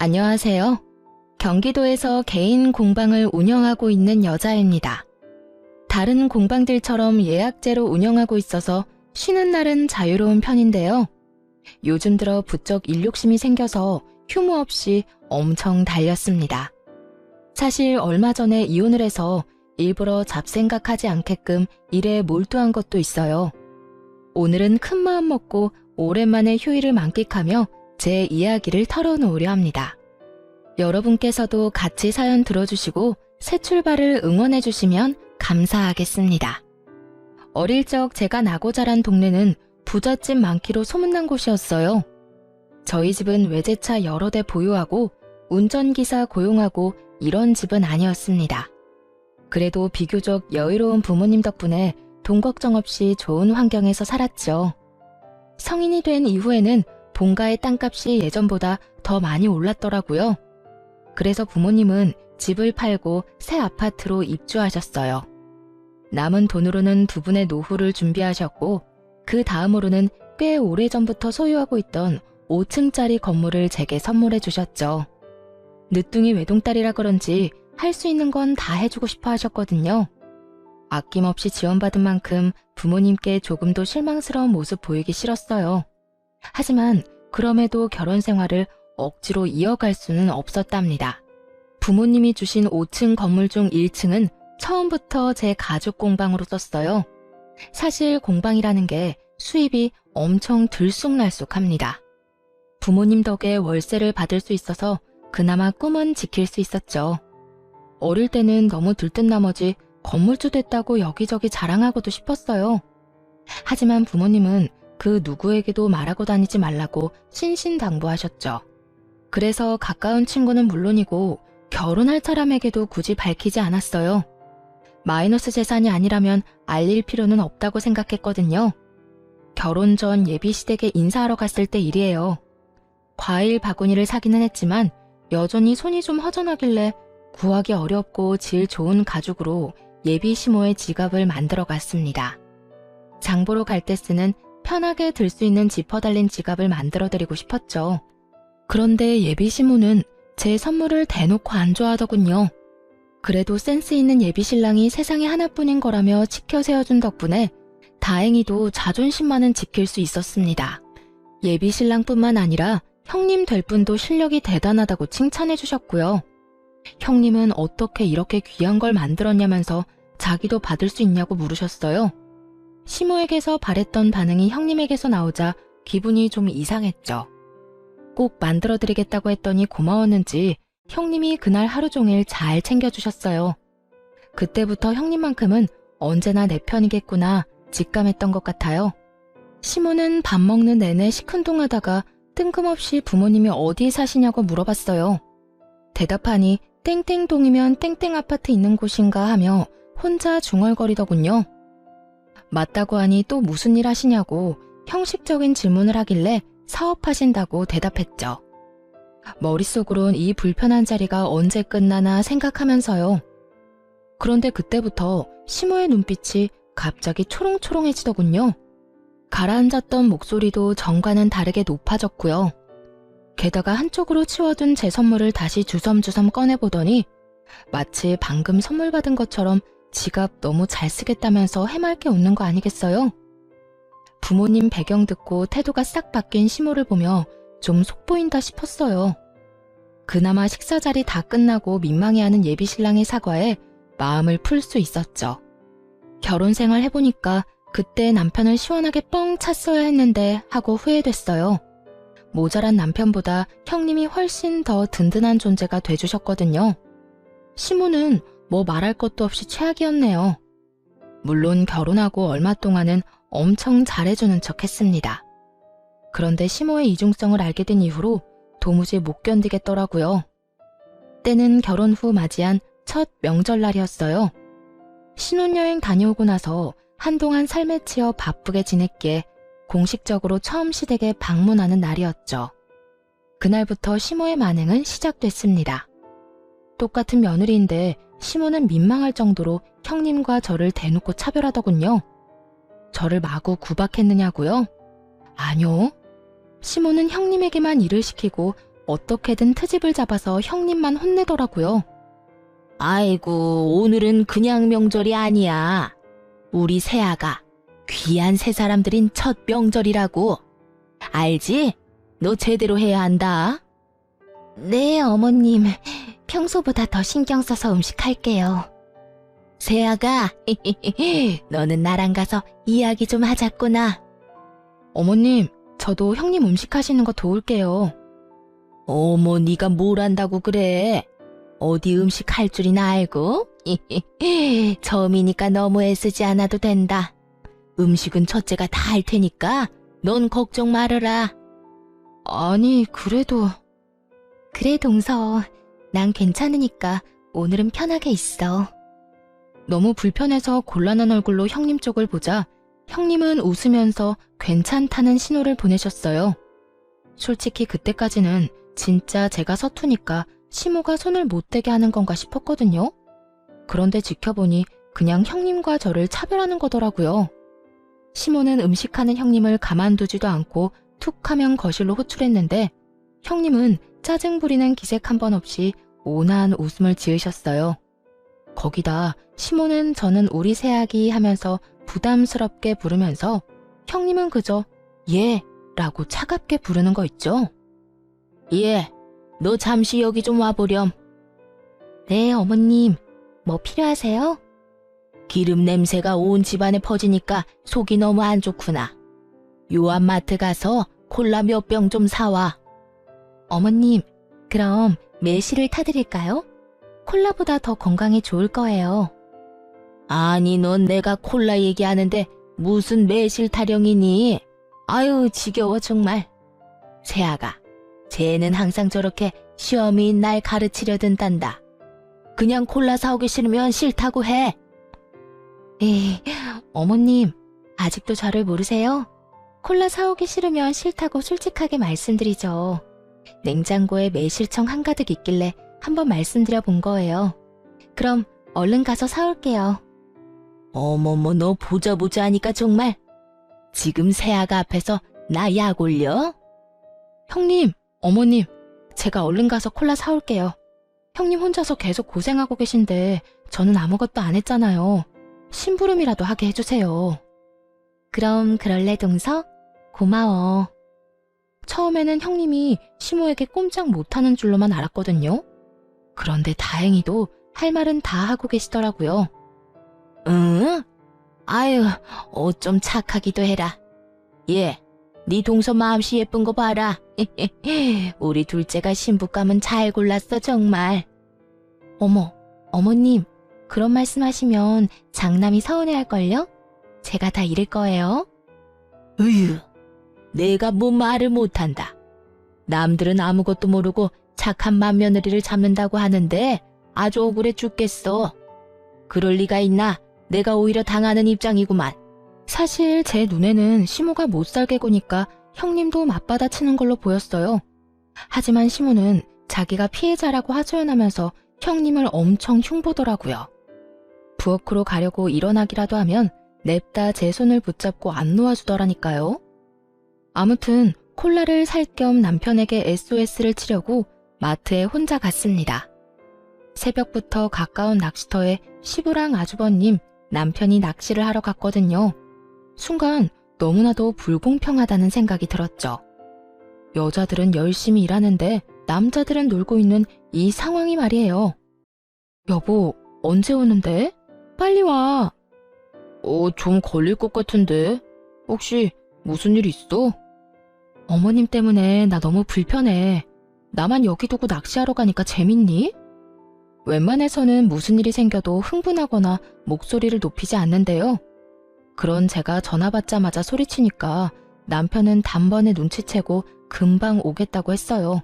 안녕하세요. 경기도에서 개인 공방을 운영하고 있는 여자입니다. 다른 공방들처럼 예약제로 운영하고 있어서 쉬는 날은 자유로운 편인데요. 요즘 들어 부쩍 일욕심이 생겨서 휴무 없이 엄청 달렸습니다. 사실 얼마 전에 이혼을 해서 일부러 잡생각하지 않게끔 일에 몰두한 것도 있어요. 오늘은 큰 마음 먹고 오랜만에 휴일을 만끽하며 제 이야기를 털어놓으려 합니다. 여러분께서도 같이 사연 들어주시고 새 출발을 응원해주시면 감사하겠습니다. 어릴 적 제가 나고 자란 동네는 부잣집 많기로 소문난 곳이었어요. 저희 집은 외제차 여러 대 보유하고 운전기사 고용하고 이런 집은 아니었습니다. 그래도 비교적 여유로운 부모님 덕분에 돈 걱정 없이 좋은 환경에서 살았죠. 성인이 된 이후에는 본가의 땅값이 예전보다 더 많이 올랐더라고요. 그래서 부모님은 집을 팔고 새 아파트로 입주하셨어요. 남은 돈으로는 두 분의 노후를 준비하셨고 그 다음으로는 꽤 오래전부터 소유하고 있던 5층짜리 건물을 제게 선물해 주셨죠. 늦둥이 외동딸이라 그런지 할 수 있는 건 다 해주고 싶어 하셨거든요. 아낌없이 지원받은 만큼 부모님께 조금도 실망스러운 모습 보이기 싫었어요. 하지만 그럼에도 결혼 생활을 억지로 이어갈 수는 없었답니다. 부모님이 주신 5층 건물 중 1층은 처음부터 제 가죽 공방으로 썼어요. 사실 공방이라는 게 수입이 엄청 들쑥날쑥합니다. 부모님 덕에 월세를 받을 수 있어서 그나마 꿈은 지킬 수 있었죠. 어릴 때는 너무 들뜬 나머지 건물주 됐다고 여기저기 자랑하고도 싶었어요. 하지만 부모님은 그 누구에게도 말하고 다니지 말라고 신신당부하셨죠. 그래서 가까운 친구는 물론이고 결혼할 사람에게도 굳이 밝히지 않았어요. 마이너스 재산이 아니라면 알릴 필요는 없다고 생각했거든요. 결혼 전 예비시댁에 인사하러 갔을 때 일이에요. 과일 바구니를 사기는 했지만 여전히 손이 좀 허전하길래 구하기 어렵고 질 좋은 가죽으로 예비 시모의 지갑을 만들어 갔습니다. 장보러 갈 때 쓰는 편하게 들 수 있는 지퍼 달린 지갑을 만들어드리고 싶었죠. 그런데 예비 시모는 제 선물을 대놓고 안 좋아하더군요. 그래도 센스 있는 예비 신랑이 세상에 하나뿐인 거라며 지켜 세워준 덕분에 다행히도 자존심만은 지킬 수 있었습니다. 예비 신랑뿐만 아니라 형님 될 분도 실력이 대단하다고 칭찬해 주셨고요. 형님은 어떻게 이렇게 귀한 걸 만들었냐면서 자기도 받을 수 있냐고 물으셨어요. 시모에게서 바랬던 반응이 형님에게서 나오자 기분이 좀 이상했죠. 꼭 만들어드리겠다고 했더니 고마웠는지 형님이 그날 하루 종일 잘 챙겨주셨어요. 그때부터 형님만큼은 언제나 내 편이겠구나 직감했던 것 같아요. 시모는 밥 먹는 내내 시큰둥하다가 뜬금없이 부모님이 어디 사시냐고 물어봤어요. 대답하니 땡땡동이면 땡땡 아파트 있는 곳인가 하며 혼자 중얼거리더군요. 맞다고 하니 또 무슨 일 하시냐고 형식적인 질문을 하길래 사업하신다고 대답했죠. 머릿속으론 이 불편한 자리가 언제 끝나나 생각하면서요. 그런데 그때부터 시모의 눈빛이 갑자기 초롱초롱해지더군요. 가라앉았던 목소리도 전과는 다르게 높아졌고요. 게다가 한쪽으로 치워둔 제 선물을 다시 주섬주섬 꺼내보더니 마치 방금 선물 받은 것처럼 지갑 너무 잘 쓰겠다면서 해맑게 웃는 거 아니겠어요? 부모님 배경 듣고 태도가 싹 바뀐 시모를 보며 좀 속보인다 싶었어요. 그나마 식사 자리 다 끝나고 민망해하는 예비 신랑의 사과에 마음을 풀 수 있었죠. 결혼 생활 해보니까 그때 남편을 시원하게 뻥 찼어야 했는데 하고 후회됐어요. 모자란 남편보다 형님이 훨씬 더 든든한 존재가 돼주셨거든요. 시모는 뭐 말할 것도 없이 최악이었네요. 물론 결혼하고 얼마 동안은 엄청 잘해주는 척 했습니다. 그런데 시모의 이중성을 알게 된 이후로 도무지 못 견디겠더라고요. 때는 결혼 후 맞이한 첫 명절날이었어요. 신혼여행 다녀오고 나서 한동안 삶에 치여 바쁘게 지냈기에 공식적으로 처음 시댁에 방문하는 날이었죠. 그날부터 시모의 만행은 시작됐습니다. 똑같은 며느리인데 시모는 민망할 정도로 형님과 저를 대놓고 차별하더군요. 저를 마구 구박했느냐고요? 아니요. 시모는 형님에게만 일을 시키고 어떻게든 트집을 잡아서 형님만 혼내더라고요. 아이고, 오늘은 그냥 명절이 아니야. 우리 세아가 귀한 세 사람들인 첫 명절이라고. 알지? 너 제대로 해야 한다. 네, 어머님. 평소보다 더 신경 써서 음식할게요. 세아가, 너는 나랑 가서 이야기 좀 하자꾸나. 어머님, 저도 형님 음식하시는 거 도울게요. 어머, 네가 뭘 안다고 그래? 어디 음식 할 줄이나 알고? 처음이니까 너무 애쓰지 않아도 된다. 음식은 첫째가 다 할 테니까 넌 걱정 말아라. 아니, 그래도... 그래, 동서. 난 괜찮으니까 오늘은 편하게 있어. 너무 불편해서 곤란한 얼굴로 형님 쪽을 보자 형님은 웃으면서 괜찮다는 신호를 보내셨어요. 솔직히 그때까지는 진짜 제가 서투니까 시모가 손을 못 대게 하는 건가 싶었거든요. 그런데 지켜보니 그냥 형님과 저를 차별하는 거더라고요. 시모는 음식하는 형님을 가만두지도 않고 툭 하면 거실로 호출했는데 형님은 짜증 부리는 기색 한 번 없이 온화한 웃음을 지으셨어요. 거기다 시모는 저는 우리 새아기 하면서 부담스럽게 부르면서 형님은 그저 예 라고 차갑게 부르는 거 있죠. 예, 너 잠시 여기 좀 와보렴. 네, 어머님. 뭐 필요하세요? 기름 냄새가 온 집안에 퍼지니까 속이 너무 안 좋구나. 요한마트 가서 콜라 몇 병 좀 사와. 어머님, 그럼 매실을 타드릴까요? 콜라보다 더 건강에 좋을 거예요. 아니, 넌 내가 콜라 얘기하는데 무슨 매실 타령이니? 아유, 지겨워 정말. 세아가, 쟤는 항상 저렇게 시험인 날 가르치려 든단다. 그냥 콜라 사오기 싫으면 싫다고 해. 에이, 어머님, 아직도 저를 모르세요? 콜라 사오기 싫으면 싫다고 솔직하게 말씀드리죠. 냉장고에 매실청 한가득 있길래 한번 말씀드려 본 거예요. 그럼 얼른 가서 사올게요. 어머머, 너 보자 하니까 정말. 지금 세아가 앞에서 나 약 올려? 형님, 어머님, 제가 얼른 가서 콜라 사올게요. 형님 혼자서 계속 고생하고 계신데 저는 아무것도 안 했잖아요. 심부름이라도 하게 해주세요. 그럼 그럴래, 동서? 고마워. 처음에는 형님이 시모에게 꼼짝 못하는 줄로만 알았거든요. 그런데 다행히도 할 말은 다 하고 계시더라고요. 응? 아유, 어쩜 착하기도 해라. 예, 네 동서 마음씨 예쁜 거 봐라. 우리 둘째가 신부감은 잘 골랐어 정말. 어머, 어머님, 그런 말씀하시면 장남이 서운해할걸요? 제가 다 잃을 거예요. 으유, 내가 뭐 말을 못한다. 남들은 아무것도 모르고 착한 맏며느리를 잡는다고 하는데 아주 억울해 죽겠어. 그럴 리가 있나? 내가 오히려 당하는 입장이구만. 사실 제 눈에는 시모가 못살게 구니까 형님도 맞받아치는 걸로 보였어요. 하지만 시모는 자기가 피해자라고 하소연하면서 형님을 엄청 흉보더라고요. 부엌으로 가려고 일어나기라도 하면 냅다 제 손을 붙잡고 안 놓아주더라니까요. 아무튼 콜라를 살 겸 남편에게 SOS를 치려고 마트에 혼자 갔습니다. 새벽부터 가까운 낚시터에 시부랑 아주버님, 남편이 낚시를 하러 갔거든요. 순간 너무나도 불공평하다는 생각이 들었죠. 여자들은 열심히 일하는데 남자들은 놀고 있는 이 상황이 말이에요. 여보, 언제 오는데? 빨리 와. 좀 걸릴 것 같은데. 혹시 무슨 일 있어? 어머님 때문에 나 너무 불편해. 나만 여기 두고 낚시하러 가니까 재밌니? 웬만해서는 무슨 일이 생겨도 흥분하거나 목소리를 높이지 않는데요. 그런 제가 전화 받자마자 소리치니까 남편은 단번에 눈치채고 금방 오겠다고 했어요.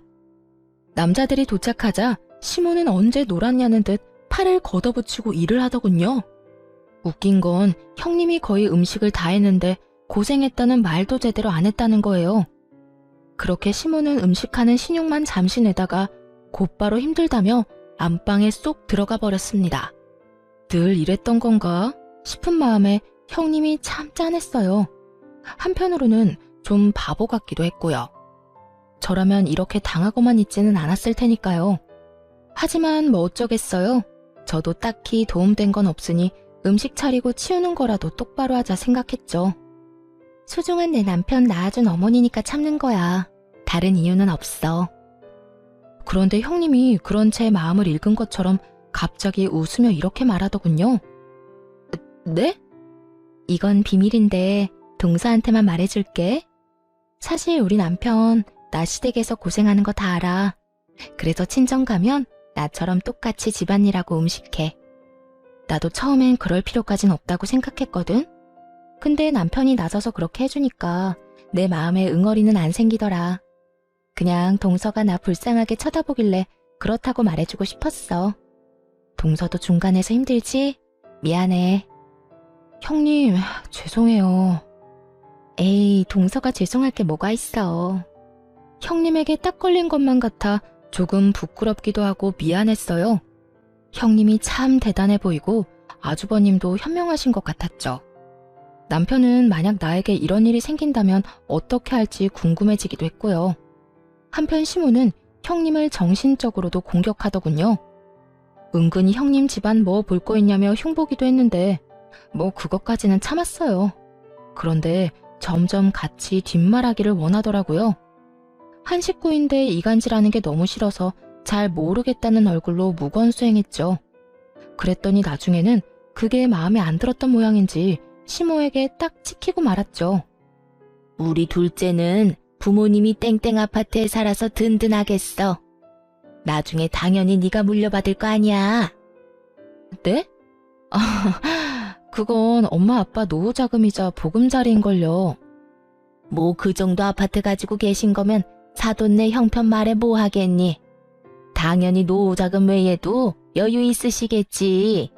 남자들이 도착하자 시모는 언제 놀았냐는 듯 팔을 걷어붙이고 일을 하더군요. 웃긴 건 형님이 거의 음식을 다 했는데 고생했다는 말도 제대로 안 했다는 거예요. 그렇게 시모는 음식하는 신용만 잠시 내다가 곧바로 힘들다며 안방에 쏙 들어가 버렸습니다. 늘 이랬던 건가 싶은 마음에 형님이 참 짠했어요. 한편으로는 좀 바보 같기도 했고요. 저라면 이렇게 당하고만 있지는 않았을 테니까요. 하지만 뭐 어쩌겠어요. 저도 딱히 도움된 건 없으니 음식 차리고 치우는 거라도 똑바로 하자 생각했죠. 소중한 내 남편 낳아준 어머니니까 참는 거야. 다른 이유는 없어. 그런데 형님이 그런 제 마음을 읽은 것처럼 갑자기 웃으며 이렇게 말하더군요. 네? 이건 비밀인데 동서한테만 말해줄게. 사실 우리 남편 나 시댁에서 고생하는 거 다 알아. 그래서 친정 가면 나처럼 똑같이 집안일하고 음식해. 나도 처음엔 그럴 필요까진 없다고 생각했거든. 근데 남편이 나서서 그렇게 해주니까 내 마음에 응어리는 안 생기더라. 그냥 동서가 나 불쌍하게 쳐다보길래 그렇다고 말해주고 싶었어. 동서도 중간에서 힘들지? 미안해. 형님, 죄송해요. 에이, 동서가 죄송할 게 뭐가 있어. 형님에게 딱 걸린 것만 같아 조금 부끄럽기도 하고 미안했어요. 형님이 참 대단해 보이고 아주버님도 현명하신 것 같았죠. 남편은 만약 나에게 이런 일이 생긴다면 어떻게 할지 궁금해지기도 했고요. 한편 시모는 형님을 정신적으로도 공격하더군요. 은근히 형님 집안 뭐 볼 거 있냐며 흉보기도 했는데 뭐 그것까지는 참았어요. 그런데 점점 같이 뒷말하기를 원하더라고요. 한 식구인데 이간질하는 게 너무 싫어서 잘 모르겠다는 얼굴로 무건수행했죠. 그랬더니 나중에는 그게 마음에 안 들었던 모양인지 시모에게 딱 찍히고 말았죠. 우리 둘째는 부모님이 땡땡 아파트에 살아서 든든하겠어. 나중에 당연히 네가 물려받을 거 아니야. 네? 그건 엄마 아빠 노후자금이자 보금자리인걸요. 뭐 그 정도 아파트 가지고 계신 거면 사돈네 형편 말해 뭐 하겠니? 당연히 노후자금 외에도 여유 있으시겠지.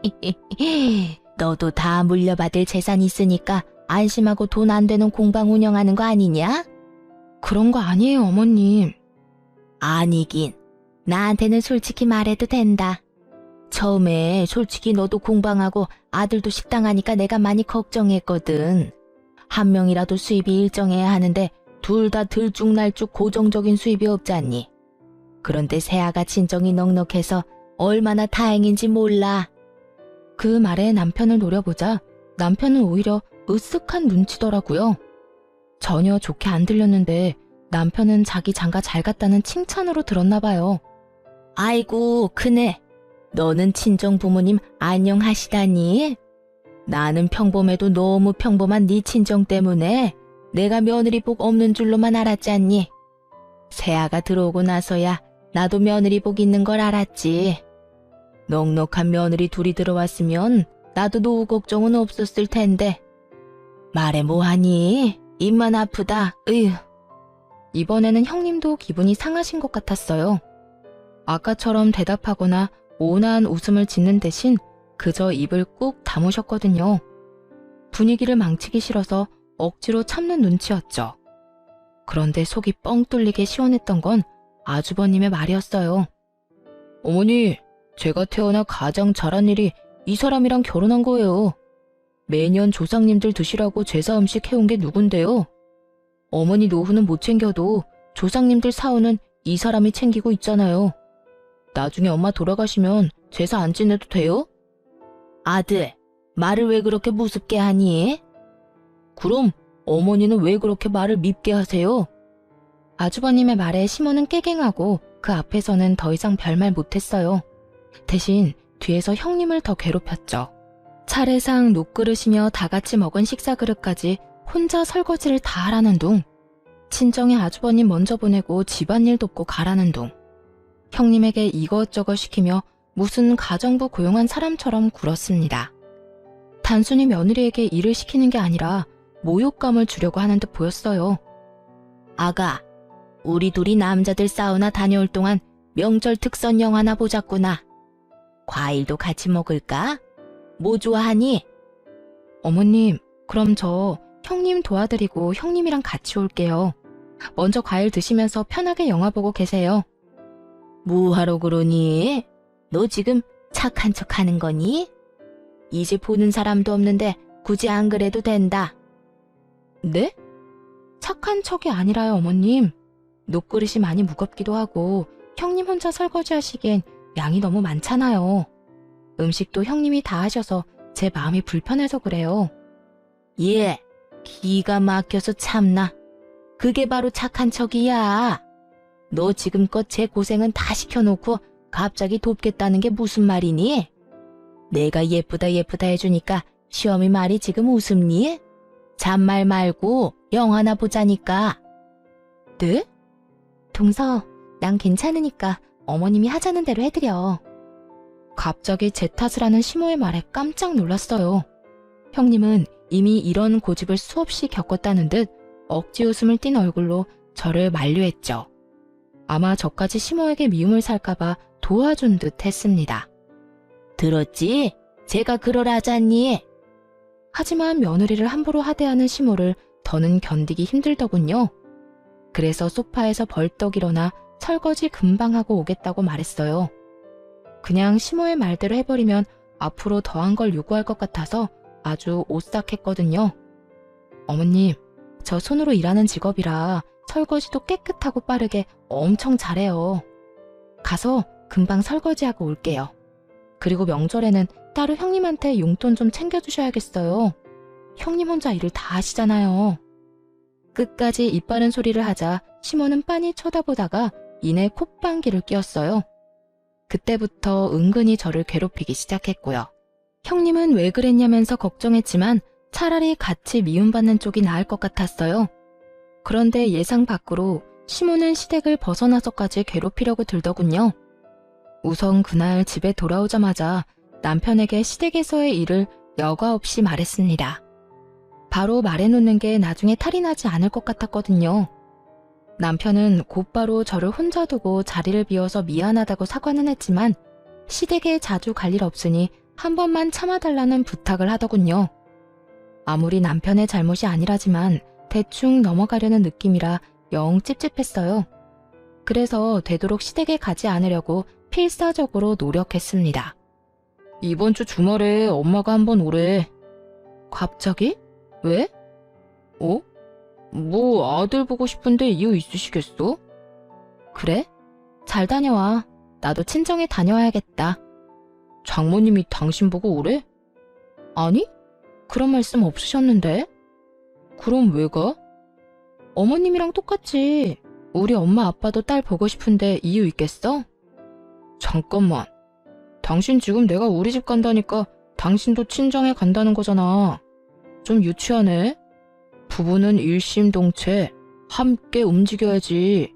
너도 다 물려받을 재산 있으니까 안심하고 돈 안 되는 공방 운영하는 거 아니냐? 그런 거 아니에요, 어머님. 아니긴. 나한테는 솔직히 말해도 된다. 처음에 솔직히 너도 공방하고 아들도 식당 하니까 내가 많이 걱정했거든. 한 명이라도 수입이 일정해야 하는데 둘 다 들쭉날쭉 고정적인 수입이 없잖니. 그런데 새아가 친정이 넉넉해서 얼마나 다행인지 몰라. 그 말에 남편을 노려보자 남편은 오히려 으쓱한 눈치더라고요. 전혀 좋게 안 들렸는데 남편은 자기 장가 잘 갔다는 칭찬으로 들었나 봐요. 아이고 크네. 너는 친정 부모님 안녕하시다니? 나는 평범해도 너무 평범한 네 친정 때문에 내가 며느리 복 없는 줄로만 알았잖니. 새아가 들어오고 나서야 나도 며느리 복 있는 걸 알았지. 넉넉한 며느리 둘이 들어왔으면 나도 노후 걱정은 없었을 텐데. 말해 뭐하니? 입만 아프다. 으휴. 이번에는 형님도 기분이 상하신 것 같았어요. 아까처럼 대답하거나 온화한 웃음을 짓는 대신 그저 입을 꾹 다무셨거든요. 분위기를 망치기 싫어서 억지로 참는 눈치였죠. 그런데 속이 뻥 뚫리게 시원했던 건 아주버님의 말이었어요. 어머니, 제가 태어나 가장 잘한 일이 이 사람이랑 결혼한 거예요. 매년 조상님들 드시라고 제사 음식 해온 게 누군데요? 어머니 노후는 못 챙겨도 조상님들 사후는 이 사람이 챙기고 있잖아요. 나중에 엄마 돌아가시면 제사 안 지내도 돼요? 아들, 말을 왜 그렇게 무섭게 하니? 그럼 어머니는 왜 그렇게 말을 밉게 하세요? 아주버님의 말에 시모는 깨갱하고 그 앞에서는 더 이상 별말 못했어요. 대신 뒤에서 형님을 더 괴롭혔죠. 차례상 녹그릇이며 다 같이 먹은 식사 그릇까지 혼자 설거지를 다 하라는 둥. 친정에 아주버님 먼저 보내고 집안일 돕고 가라는 둥. 형님에게 이것저것 시키며 무슨 가정부 고용한 사람처럼 굴었습니다. 단순히 며느리에게 일을 시키는 게 아니라 모욕감을 주려고 하는 듯 보였어요. 아가, 우리 둘이 남자들 사우나 다녀올 동안 명절 특선 영화나 보자꾸나. 과일도 같이 먹을까? 뭐 좋아하니? 어머님, 그럼 저 형님 도와드리고 형님이랑 같이 올게요. 먼저 과일 드시면서 편하게 영화 보고 계세요. 뭐하러 그러니? 너 지금 착한 척 하는 거니? 이제 보는 사람도 없는데 굳이 안 그래도 된다. 네? 착한 척이 아니라요, 어머님. 녹그릇이 많이 무겁기도 하고 형님 혼자 설거지 하시기엔 양이 너무 많잖아요. 음식도 형님이 다 하셔서 제 마음이 불편해서 그래요. 예, 기가 막혀서 참나. 그게 바로 착한 척이야. 너 지금껏 제 고생은 다 시켜놓고 갑자기 돕겠다는 게 무슨 말이니? 내가 예쁘다 예쁘다 해주니까 시어미 말이 지금 웃음니? 잔말 말고 영화나 보자니까. 네? 동서, 난 괜찮으니까 어머님이 하자는 대로 해드려. 갑자기 제 탓을 하는 시모의 말에 깜짝 놀랐어요. 형님은 이미 이런 고집을 수없이 겪었다는 듯 억지 웃음을 띤 얼굴로 저를 만류했죠. 아마 저까지 시모에게 미움을 살까봐 도와준 듯 했습니다. 들었지? 제가 그러라잖니. 하지만 며느리를 함부로 하대하는 시모를 더는 견디기 힘들더군요. 그래서 소파에서 벌떡 일어나 설거지 금방 하고 오겠다고 말했어요. 그냥 시모의 말대로 해버리면 앞으로 더한 걸 요구할 것 같아서 아주 오싹했거든요. 어머님, 저 손으로 일하는 직업이라 설거지도 깨끗하고 빠르게 엄청 잘해요. 가서 금방 설거지하고 올게요. 그리고 명절에는 따로 형님한테 용돈 좀 챙겨주셔야겠어요. 형님 혼자 일을 다 하시잖아요. 끝까지 입 바른 소리를 하자 시모는 빤히 쳐다보다가 이내 콧방귀를 뀌었어요. 그때부터 은근히 저를 괴롭히기 시작했고요. 형님은 왜 그랬냐면서 걱정했지만 차라리 같이 미움받는 쪽이 나을 것 같았어요. 그런데 예상 밖으로 시모는 시댁을 벗어나서까지 괴롭히려고 들더군요. 우선 그날 집에 돌아오자마자 남편에게 시댁에서의 일을 여과 없이 말했습니다. 바로 말해놓는 게 나중에 탈이 나지 않을 것 같았거든요. 남편은 곧바로 저를 혼자 두고 자리를 비워서 미안하다고 사과는 했지만 시댁에 자주 갈 일 없으니 한 번만 참아달라는 부탁을 하더군요. 아무리 남편의 잘못이 아니라지만 대충 넘어가려는 느낌이라 영 찝찝했어요. 그래서 되도록 시댁에 가지 않으려고 필사적으로 노력했습니다. 이번 주 주말에 엄마가 한번 오래. 갑자기? 왜? 뭐 아들 보고 싶은데 이유 있으시겠어? 그래? 잘 다녀와. 나도 친정에 다녀와야겠다. 장모님이 당신 보고 오래? 아니? 그런 말씀 없으셨는데? 그럼 왜 가? 어머님이랑 똑같지. 우리 엄마 아빠도 딸 보고 싶은데 이유 있겠어? 잠깐만. 당신 지금 내가 우리 집 간다니까 당신도 친정에 간다는 거잖아. 좀 유치하네. 부부는 일심동체 함께 움직여야지.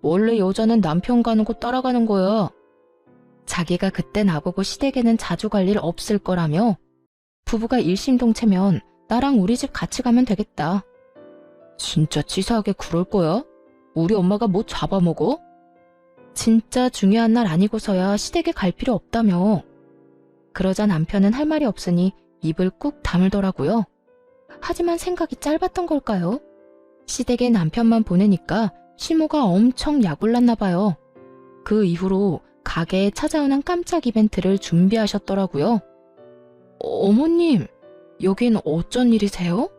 원래 여자는 남편 가는 곳 따라가는 거야. 자기가 그때 나보고 시댁에는 자주 갈 일 없을 거라며 부부가 일심동체면 나랑 우리 집 같이 가면 되겠다. 진짜 치사하게 그럴 거야? 우리 엄마가 뭐 잡아먹어? 진짜 중요한 날 아니고서야 시댁에 갈 필요 없다며. 그러자 남편은 할 말이 없으니 입을 꾹 다물더라고요. 하지만 생각이 짧았던 걸까요? 시댁에 남편만 보내니까 시모가 엄청 약올랐나 봐요. 그 이후로 가게에 찾아오는 깜짝 이벤트를 준비하셨더라고요. 어머님, 여긴 어쩐 일이세요?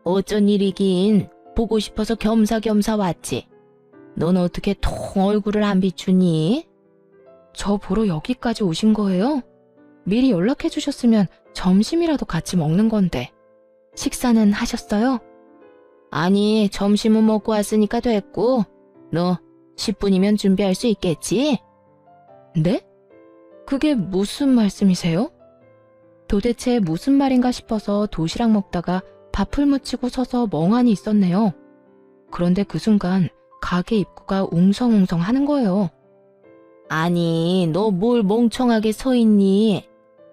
어쩐 일이긴 보고 싶어서 겸사겸사 왔지. 넌 어떻게 통 얼굴을 안 비추니? 저 보러 여기까지 오신 거예요? 미리 연락해 주셨으면 점심이라도 같이 먹는 건데. 식사는 하셨어요? 아니, 점심은 먹고 왔으니까 됐고. 너 10분이면 준비할 수 있겠지? 네? 그게 무슨 말씀이세요? 도대체 무슨 말인가 싶어서 도시락 먹다가 밥을 묻히고 서서 멍하니 있었네요. 그런데 그 순간 가게 입구가 웅성웅성 하는 거예요. 아니, 너 뭘 멍청하게 서 있니?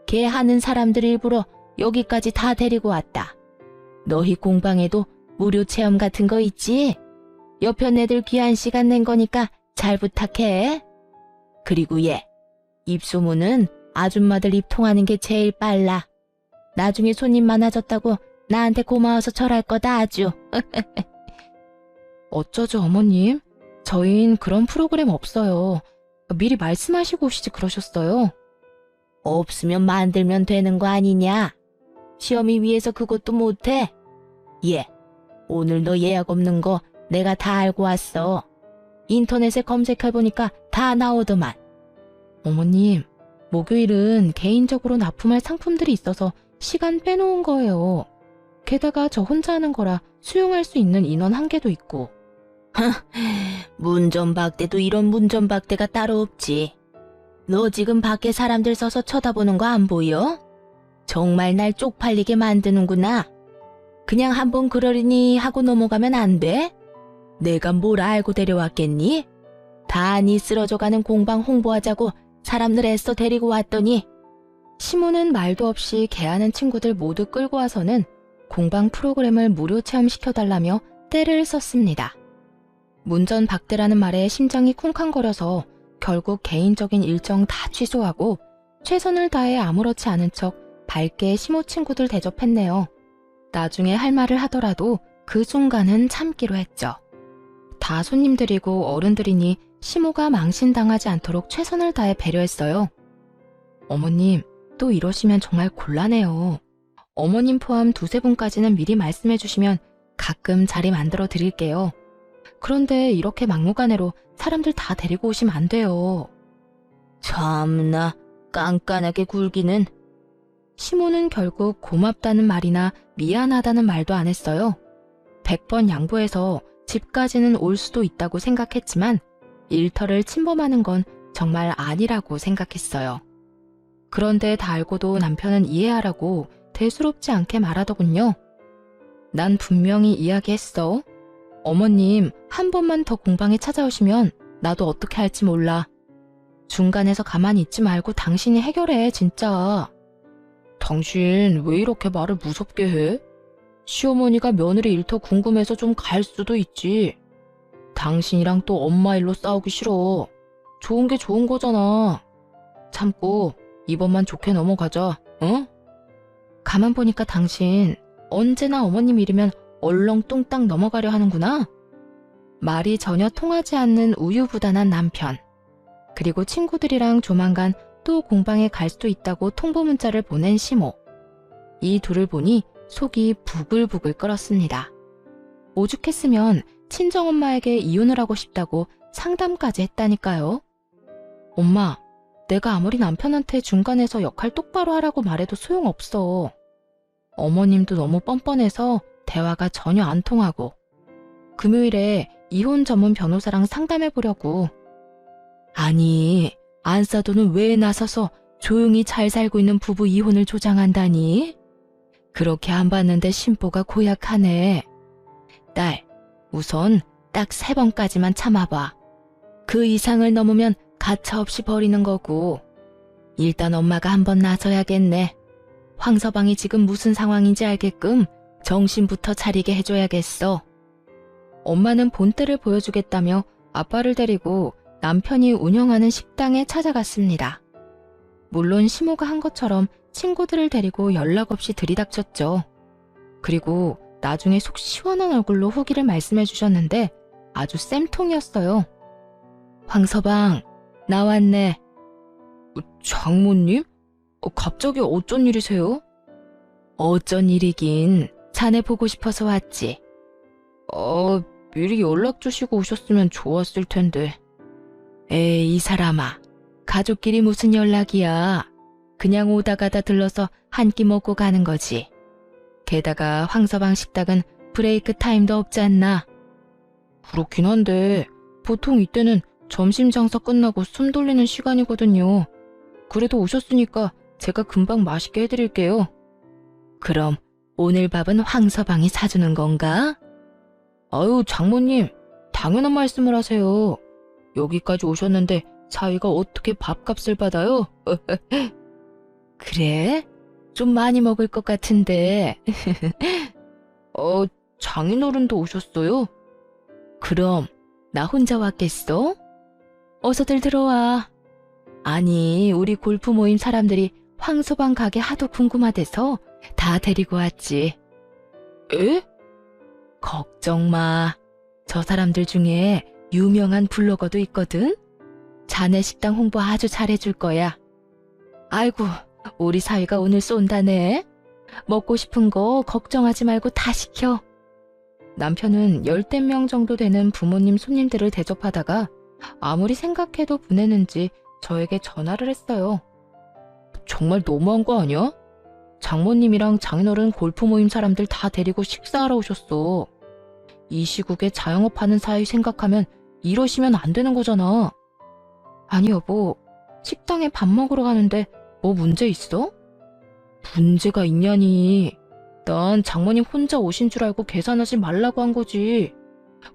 걔 하는 사람들 일부러 여기까지 다 데리고 왔다. 너희 공방에도 무료 체험 같은 거 있지? 옆편 애들 귀한 시간 낸 거니까 잘 부탁해. 그리고 얘, 입소문은 아줌마들 입 통하는 게 제일 빨라. 나중에 손님 많아졌다고 나한테 고마워서 절할 거다 아주. 어쩌죠 어머님? 저흰 그런 프로그램 없어요. 미리 말씀하시고 오시지 그러셨어요. 없으면 만들면 되는 거 아니냐? 시험이 위해서 그것도 못해? 예, 오늘 너 예약 없는 거 내가 다 알고 왔어. 인터넷에 검색해보니까 다 나오더만. 어머님, 목요일은 개인적으로 납품할 상품들이 있어서 시간 빼놓은 거예요. 게다가 저 혼자 하는 거라 수용할 수 있는 인원 한계도 있고. 문전박대도 이런 문전박대가 따로 없지. 너 지금 밖에 사람들 서서 쳐다보는 거 안 보여? 정말 날 쪽팔리게 만드는구나. 그냥 한번 그러려니 하고 넘어가면 안 돼? 내가 뭘 알고 데려왔겠니? 다 니 쓰러져가는 공방 홍보하자고 사람들 애써 데리고 왔더니. 시모는 말도 없이 개하는 친구들 모두 끌고 와서는 공방 프로그램을 무료 체험시켜달라며 떼를 썼습니다. 문전박대라는 말에 심장이 쿵쾅거려서 결국 개인적인 일정 다 취소하고 최선을 다해 아무렇지 않은 척 밝게 시모 친구들 대접했네요. 나중에 할 말을 하더라도 그 순간은 참기로 했죠. 다 손님들이고 어른들이니 시모가 망신당하지 않도록 최선을 다해 배려했어요. 어머님, 또 이러시면 정말 곤란해요. 어머님 포함 두세 분까지는 미리 말씀해 주시면 가끔 자리 만들어 드릴게요. 그런데 이렇게 막무가내로 사람들 다 데리고 오시면 안 돼요. 참나, 깐깐하게 굴기는. 시모는 결국 고맙다는 말이나 미안하다는 말도 안 했어요. 100번 양보해서 집까지는 올 수도 있다고 생각했지만 일터를 침범하는 건 정말 아니라고 생각했어요. 그런데 다 알고도 남편은 이해하라고 대수롭지 않게 말하더군요. 난 분명히 이야기했어. 어머님, 한 번만 더 공방에 찾아오시면 나도 어떻게 할지 몰라. 중간에서 가만히 있지 말고 당신이 해결해, 진짜. 당신 왜 이렇게 말을 무섭게 해? 시어머니가 며느리 일터 궁금해서 좀 갈 수도 있지. 당신이랑 또 엄마 일로 싸우기 싫어. 좋은 게 좋은 거잖아. 참고 이번만 좋게 넘어가자, 응? 가만 보니까 당신 언제나 어머님 일이면 얼렁뚱땅 넘어가려 하는구나. 말이 전혀 통하지 않는 우유부단한 남편. 그리고 친구들이랑 조만간 또 공방에 갈 수도 있다고 통보 문자를 보낸 시모. 이 둘을 보니 속이 부글부글 끓었습니다. 오죽했으면 친정엄마에게 이혼을 하고 싶다고 상담까지 했다니까요. 엄마, 내가 아무리 남편한테 중간에서 역할 똑바로 하라고 말해도 소용없어. 어머님도 너무 뻔뻔해서 대화가 전혀 안 통하고. 금요일에 이혼 전문 변호사랑 상담해보려고. 아니, 안사도는 왜 나서서 조용히 잘 살고 있는 부부 이혼을 조장한다니? 그렇게 안 봤는데 심보가 고약하네. 딸, 우선 딱 3번까지만 참아봐. 그 이상을 넘으면 가차없이 버리는 거고. 일단 엄마가 한번 나서야겠네. 황서방이 지금 무슨 상황인지 알게끔 정신부터 차리게 해줘야겠어. 엄마는 본때를 보여주겠다며 아빠를 데리고 남편이 운영하는 식당에 찾아갔습니다. 물론 시모가 한 것처럼 친구들을 데리고 연락 없이 들이닥쳤죠. 그리고 나중에 속 시원한 얼굴로 후기를 말씀해 주셨는데 아주 쌤통이었어요. 황서방, 나왔네. 장모님? 갑자기 어쩐 일이세요? 어쩐 일이긴, 자네 보고 싶어서 왔지. 미리 연락 주시고 오셨으면 좋았을 텐데. 에이, 이 사람아. 가족끼리 무슨 연락이야. 그냥 오다 가다 들러서 한 끼 먹고 가는 거지. 게다가 황서방 식당은 브레이크 타임도 없지 않나? 그렇긴 한데 보통 이때는 점심 장사 끝나고 숨 돌리는 시간이거든요. 그래도 오셨으니까 제가 금방 맛있게 해드릴게요. 그럼 오늘 밥은 황서방이 사주는 건가? 아유, 장모님, 당연한 말씀을 하세요. 여기까지 오셨는데 사위가 어떻게 밥값을 받아요? 그래? 좀 많이 먹을 것 같은데. 장인어른도 오셨어요? 그럼 나 혼자 왔겠어? 어서들 들어와. 아니, 우리 골프 모임 사람들이 황서방 가게 하도 궁금하대서 다 데리고 왔지. 에? 걱정 마. 저 사람들 중에 유명한 블로거도 있거든? 자네 식당 홍보 아주 잘해줄 거야. 아이고, 우리 사위가 오늘 쏜다네. 먹고 싶은 거 걱정하지 말고 다 시켜. 남편은 10명 정도 되는 부모님 손님들을 대접하다가 아무리 생각해도 분했는지 저에게 전화를 했어요. 정말 너무한 거 아니야? 장모님이랑 장인어른 골프 모임 사람들 다 데리고 식사하러 오셨어. 이 시국에 자영업하는 사이 생각하면 이러시면 안 되는 거잖아. 아니 여보, 식당에 밥 먹으러 가는데 뭐 문제 있어? 문제가 있냐니. 난 장모님 혼자 오신 줄 알고 계산하지 말라고 한 거지.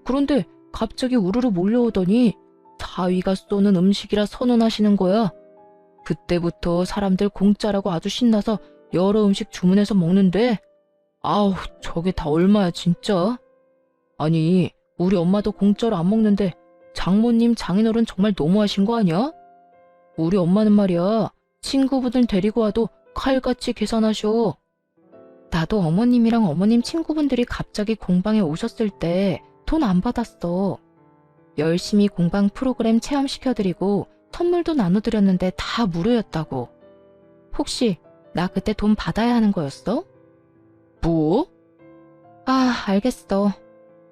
그런데 갑자기 우르르 몰려오더니 사위가 쏘는 음식이라 선언하시는 거야. 그때부터 사람들 공짜라고 아주 신나서 여러 음식 주문해서 먹는데 아우 저게 다 얼마야 진짜. 아니 우리 엄마도 공짜로 안 먹는데 장모님 장인어른 정말 너무하신 거 아니야? 우리 엄마는 말이야 친구분들 데리고 와도 칼같이 계산하셔. 나도 어머님이랑 어머님 친구분들이 갑자기 공방에 오셨을 때 돈 안 받았어. 열심히 공방 프로그램 체험시켜드리고 선물도 나눠드렸는데 다 무료였다고. 혹시 나 그때 돈 받아야 하는 거였어? 뭐? 아, 알겠어.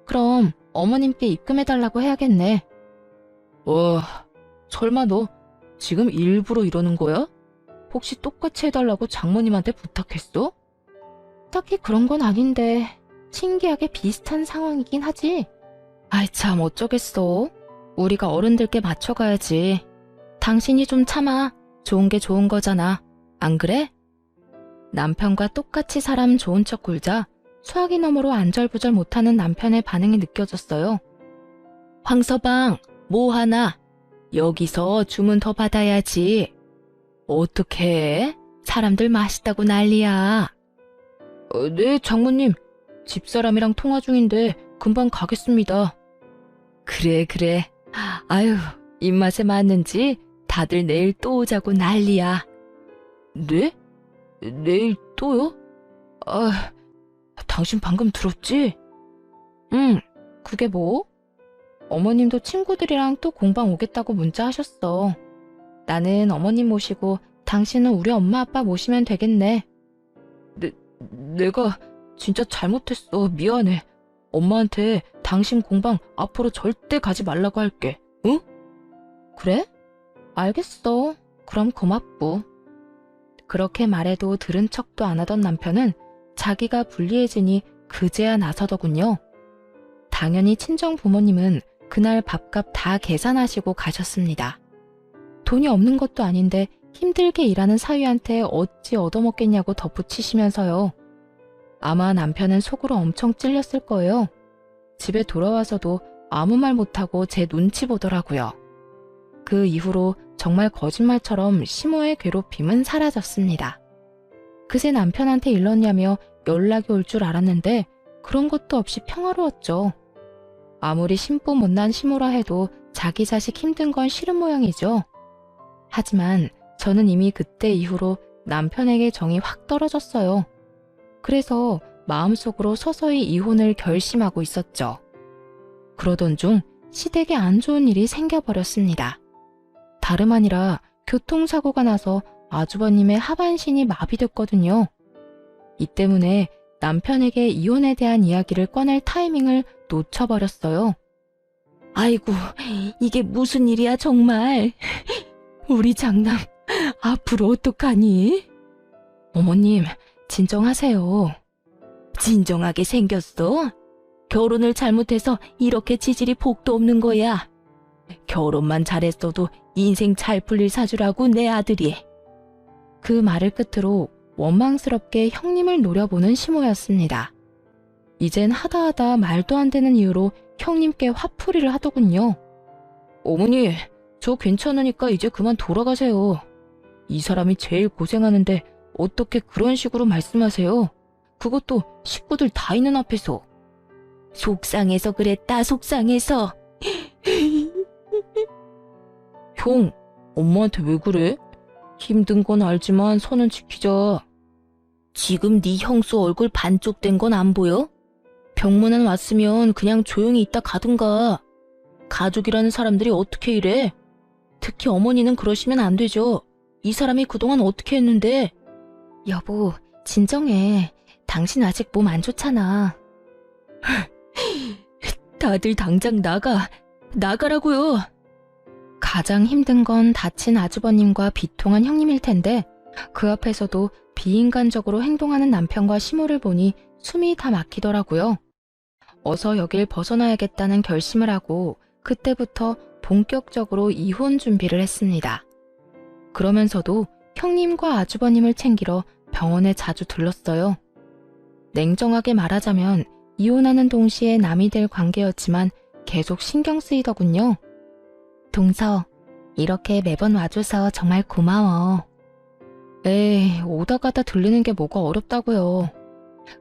그럼 어머님께 입금해달라고 해야겠네. 설마 너 지금 일부러 이러는 거야? 혹시 똑같이 해달라고 장모님한테 부탁했어? 딱히 그런 건 아닌데 신기하게 비슷한 상황이긴 하지. 아이 참 어쩌겠어. 우리가 어른들께 맞춰가야지. 당신이 좀 참아. 좋은 게 좋은 거잖아. 안 그래? 남편과 똑같이 사람 좋은 척 굴자 수화기 너머로 안절부절 못하는 남편의 반응이 느껴졌어요. 황서방, 뭐 하나? 여기서 주문 더 받아야지. 어떡해? 사람들 맛있다고 난리야. 네, 장모님. 집사람이랑 통화 중인데 금방 가겠습니다. 그래. 아유, 입맛에 맞는지 다들 내일 또 오자고 난리야. 네? 내일 또요? 아, 당신 방금 들었지? 응, 그게 뭐? 어머님도 친구들이랑 또 공방 오겠다고 문자하셨어. 나는 어머님 모시고 당신은 우리 엄마 아빠 모시면 되겠네. 내가 진짜 잘못했어. 미안해. 엄마한테 당신 공방 앞으로 절대 가지 말라고 할게. 응? 그래? 알겠어. 그럼 고맙고. 그렇게 말해도 들은 척도 안 하던 남편은 자기가 불리해지니 그제야 나서더군요. 당연히 친정 부모님은 그날 밥값 다 계산하시고 가셨습니다. 돈이 없는 것도 아닌데 힘들게 일하는 사위한테 어찌 얻어먹겠냐고 덧붙이시면서요. 아마 남편은 속으로 엄청 찔렸을 거예요. 집에 돌아와서도 아무 말 못하고 제 눈치 보더라고요. 그 이후로 정말 거짓말처럼 시모의 괴롭힘은 사라졌습니다. 그새 남편한테 일렀냐며 연락이 올 줄 알았는데 그런 것도 없이 평화로웠죠. 아무리 심보 못난 시모라 해도 자기 자식 힘든 건 싫은 모양이죠. 하지만 저는 이미 그때 이후로 남편에게 정이 확 떨어졌어요. 그래서 마음속으로 서서히 이혼을 결심하고 있었죠. 그러던 중 시댁에 안 좋은 일이 생겨버렸습니다. 다름 아니라 교통사고가 나서 아주버님의 하반신이 마비됐거든요. 이 때문에 남편에게 이혼에 대한 이야기를 꺼낼 타이밍을 놓쳐버렸어요. 아이고, 이게 무슨 일이야 정말. 우리 장남 앞으로 어떡하니? 어머님, 진정하세요. 진정하게 생겼어? 결혼을 잘못해서 이렇게 지질이 복도 없는 거야. 결혼만 잘했어도 인생 잘 풀릴 사주라고 내 아들이. 그 말을 끝으로 원망스럽게 형님을 노려보는 시모였습니다. 이젠 하다하다 말도 안 되는 이유로 형님께 화풀이를 하더군요. 어머니, 저 괜찮으니까 이제 그만 돌아가세요. 이 사람이 제일 고생하는데 어떻게 그런 식으로 말씀하세요? 그것도 식구들 다 있는 앞에서. 속상해서 그랬다, 속상해서. 형, 엄마한테 왜 그래? 힘든 건 알지만 선은 지키자. 지금 네 형수 얼굴 반쪽 된 건 안 보여? 병문안 왔으면 그냥 조용히 있다 가든가. 가족이라는 사람들이 어떻게 이래? 특히 어머니는 그러시면 안 되죠. 이 사람이 그동안 어떻게 했는데. 여보, 진정해. 당신 아직 몸 안 좋잖아. 다들 당장 나가라고요. 가장 힘든 건 다친 아주버님과 비통한 형님일 텐데 그 앞에서도 비인간적으로 행동하는 남편과 시모를 보니 숨이 다 막히더라고요. 어서 여길 벗어나야겠다는 결심을 하고 그때부터 본격적으로 이혼 준비를 했습니다. 그러면서도 형님과 아주버님을 챙기러 병원에 자주 들렀어요. 냉정하게 말하자면 이혼하는 동시에 남이 될 관계였지만 계속 신경 쓰이더군요. 동서, 이렇게 매번 와줘서 정말 고마워. 에이, 오다 가다 들르는 게 뭐가 어렵다고요.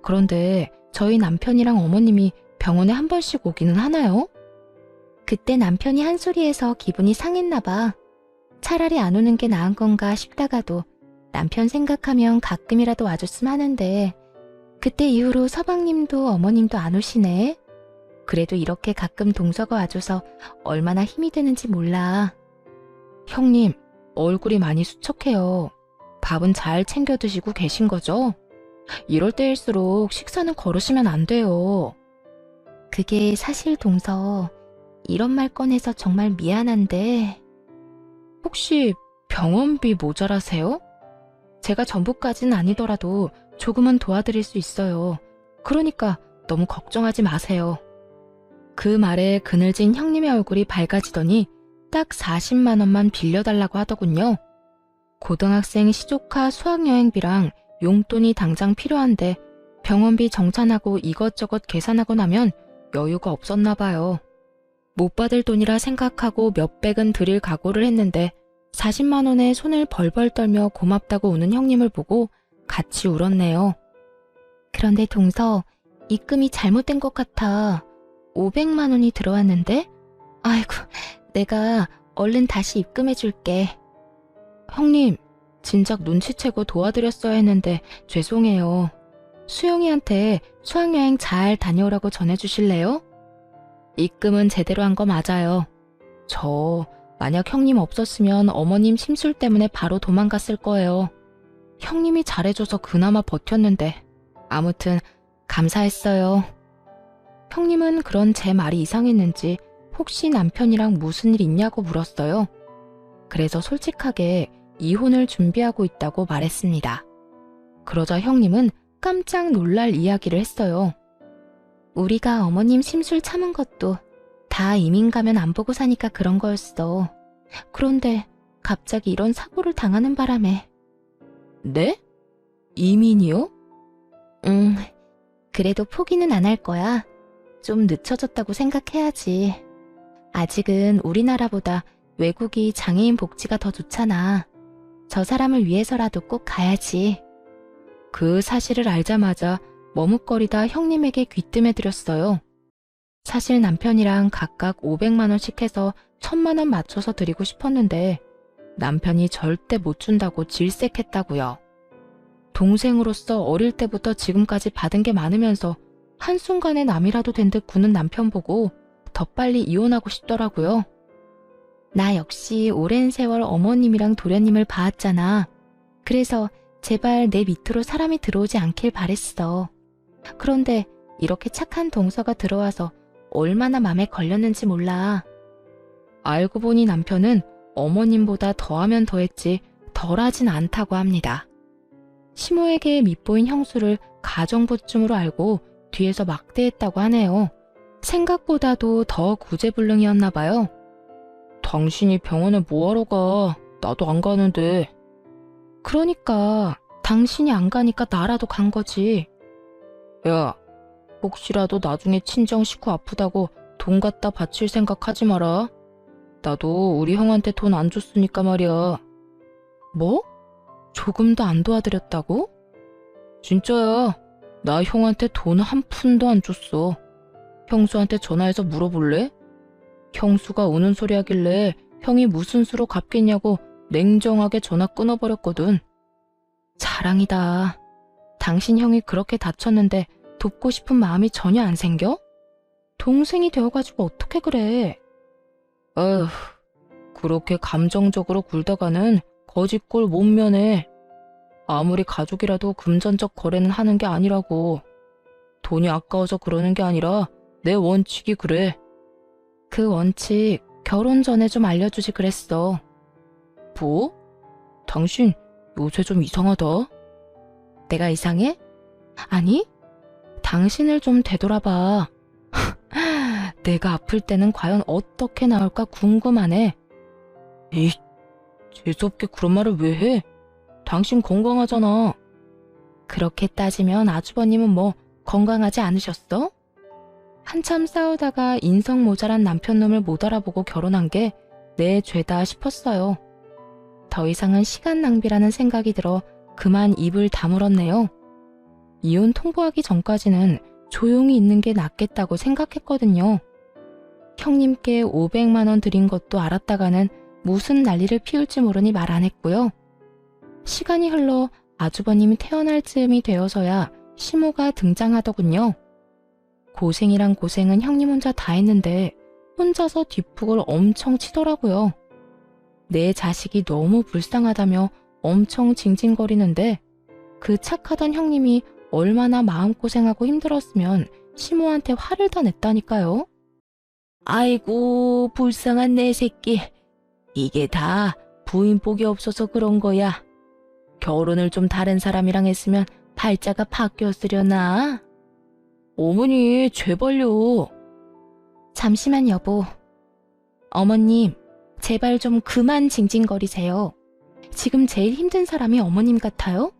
그런데 저희 남편이랑 어머님이 병원에 한 번씩 오기는 하나요? 그때 남편이 한 소리에서 기분이 상했나 봐. 차라리 안 오는 게 나은 건가 싶다가도 남편 생각하면 가끔이라도 와줬으면 하는데 그때 이후로 서방님도 어머님도 안 오시네. 그래도 이렇게 가끔 동서가 와줘서 얼마나 힘이 되는지 몰라. 형님, 얼굴이 많이 수척해요. 밥은 잘 챙겨 드시고 계신 거죠? 이럴 때일수록 식사는 거르시면 안 돼요. 그게 사실 동서, 이런 말 꺼내서 정말 미안한데 혹시 병원비 모자라세요? 제가 전부까지는 아니더라도 조금은 도와드릴 수 있어요. 그러니까 너무 걱정하지 마세요. 그 말에 그늘진 형님의 얼굴이 밝아지더니 딱 40만 원만 빌려달라고 하더군요. 고등학생 시조카 수학여행비랑 용돈이 당장 필요한데 병원비 정산하고 이것저것 계산하고 나면 여유가 없었나 봐요. 못 받을 돈이라 생각하고 몇백은 드릴 각오를 했는데 40만 원에 손을 벌벌 떨며 고맙다고 우는 형님을 보고 같이 울었네요. 그런데 동서, 입금이 잘못된 것 같아. 500만 원이 들어왔는데? 아이고, 내가 얼른 다시 입금해 줄게. 형님, 진작 눈치채고 도와드렸어야 했는데 죄송해요. 수영이한테 수학여행 잘 다녀오라고 전해주실래요? 입금은 제대로 한 거 맞아요. 저 만약 형님 없었으면 어머님 심술 때문에 바로 도망갔을 거예요. 형님이 잘해줘서 그나마 버텼는데 아무튼 감사했어요. 형님은 그런 제 말이 이상했는지 혹시 남편이랑 무슨 일 있냐고 물었어요. 그래서 솔직하게 이혼을 준비하고 있다고 말했습니다. 그러자 형님은 깜짝 놀랄 이야기를 했어요. 우리가 어머님 심술 참은 것도 다 이민 가면 안 보고 사니까 그런 거였어. 그런데 갑자기 이런 사고를 당하는 바람에. 네? 이민이요? 그래도 포기는 안 할 거야. 좀 늦춰졌다고 생각해야지. 아직은 우리나라보다 외국이 장애인 복지가 더 좋잖아. 저 사람을 위해서라도 꼭 가야지. 그 사실을 알자마자 머뭇거리다 형님에게 귀뜸해드렸어요. 사실 남편이랑 각각 500만 원씩 해서 1000만 원 맞춰서 드리고 싶었는데 남편이 절대 못 준다고 질색했다고요. 동생으로서 어릴 때부터 지금까지 받은 게 많으면서 한순간에 남이라도 된 듯 구는 남편 보고 더 빨리 이혼하고 싶더라고요. 나 역시 오랜 세월 어머님이랑 도련님을 봐왔잖아. 그래서 제발 내 밑으로 사람이 들어오지 않길 바랬어. 그런데 이렇게 착한 동서가 들어와서 얼마나 맘에 걸렸는지 몰라. 알고 보니 남편은 어머님보다 더하면 더했지 덜하진 않다고 합니다. 시모에게 밉보인 형수를 가정부쯤으로 알고 뒤에서 막대했다고 하네요. 생각보다도 더 구제불능이었나 봐요. 당신이 병원에 뭐하러 가? 나도 안 가는데. 그러니까 당신이 안 가니까 나라도 간 거지. 야, 혹시라도 나중에 친정 식구 아프다고 돈 갖다 바칠 생각 하지 마라. 나도 우리 형한테 돈 안 줬으니까 말이야. 뭐? 조금도 안 도와드렸다고? 진짜야. 나 형한테 돈 한 푼도 안 줬어. 형수한테 전화해서 물어볼래? 형수가 우는 소리 하길래 형이 무슨 수로 갚겠냐고 냉정하게 전화 끊어버렸거든. 자랑이다. 당신 형이 그렇게 다쳤는데 돕고 싶은 마음이 전혀 안 생겨? 동생이 되어가지고 어떻게 그래? 에휴, 그렇게 감정적으로 굴다가는 거짓골 못 면해. 아무리 가족이라도 금전적 거래는 하는 게 아니라고. 돈이 아까워서 그러는 게 아니라 내 원칙이 그래. 그 원칙 결혼 전에 좀 알려주지 그랬어. 뭐? 당신 요새 좀 이상하다. 내가 이상해? 아니, 당신을 좀 되돌아봐. 내가 아플 때는 과연 어떻게 나올까 궁금하네. 에이, 재수없게 그런 말을 왜 해? 당신 건강하잖아. 그렇게 따지면 아주버님은 뭐 건강하지 않으셨어? 한참 싸우다가 인성 모자란 남편놈을 못 알아보고 결혼한 게 내 죄다 싶었어요. 더 이상은 시간 낭비라는 생각이 들어 그만 입을 다물었네요. 이혼 통보하기 전까지는 조용히 있는 게 낫겠다고 생각했거든요. 형님께 500만 원 드린 것도 알았다가는 무슨 난리를 피울지 모르니 말 안 했고요. 시간이 흘러 아주버님이 태어날 즈음이 되어서야 시모가 등장하더군요. 고생이란 고생은 형님 혼자 다 했는데 혼자서 뒷북을 엄청 치더라고요. 내 자식이 너무 불쌍하다며 엄청 징징거리는데 그 착하던 형님이 얼마나 마음고생하고 힘들었으면 시모한테 화를 다 냈다니까요. 아이고, 불쌍한 내 새끼. 이게 다 부인 복이 없어서 그런 거야. 결혼을 좀 다른 사람이랑 했으면 팔자가 바뀌었으려나? 어머니, 제발요. 잠시만 여보. 어머님, 제발 좀 그만 징징거리세요. 지금 제일 힘든 사람이 어머님 같아요?